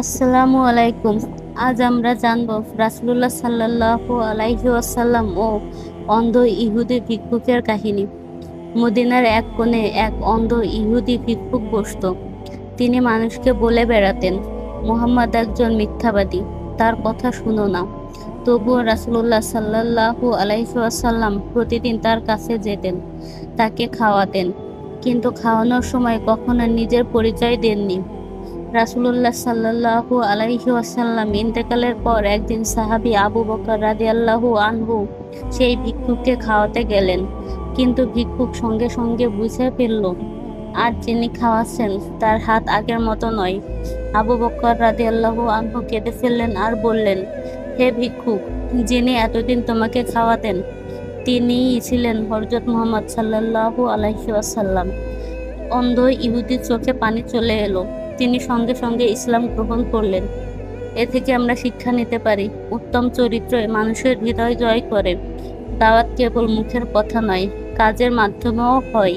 আসসালামু আলাইকুম। আজ আমরা জানব রাসূলুল্লাহ সাল্লাল্লাহু আলাইহি ওয়াসাল্লাম ও অন্ধ ইহুদি ভিক্ষুকের কাহিনী। মদিনার এক কোণে এক অন্ধ ইহুদি ভিক্ষুক বসত। তিনি মানুষকে বলে বেড়াতেন, মুহাম্মদ একজন মিথ্যাবাদী, তার কথা শুনো না। তবুও রাসূলুল্লাহ সাল্লাল্লাহু আলাইহি ওয়াসাল্লাম প্রতিদিন তার কাছে যেতেন, তাকে খাওয়াতেন, কিন্তু খাওয়ানোর সময় কখনো নিজের পরিচয় দেননি। রাসূলুল্লাহ সাল্লাল্লাহু আলাইহি ওয়াসাল্লাম ইন্তেকালের পর একদিন সাহাবী আবু বকর রাদিয়াল্লাহু আনহু সেই ভিক্ষুককে খাওয়াতে গেলেন, কিন্তু ভিক্ষুক সঙ্গে সঙ্গে বুঝে ফেলল আর যিনি খাওয়াচ্ছেন তার হাত আগের মতো নয়। আবু বকর রাদিয়াল্লাহু আনহু কেঁদে ফেললেন আর বললেন, হে ভিক্ষুক, যিনি এতদিন তোমাকে খাওয়াতেন তিনিই ছিলেন হযরত মুহাম্মদ সাল্লাল্লাহু আলাইহি ওয়াসাল্লাম। অন্ধ ইহুদির চোখে পানি চলে এলো। তিনি সঙ্গে সঙ্গে ইসলাম গ্রহণ করলেন। এ থেকে আমরা শিক্ষা নিতে পারি, উত্তম চরিত্র মানুষের হৃদয় জয় করে। দাওয়াত কেবল মুখের কথা নয়, কাজের মাধ্যমেও হয়।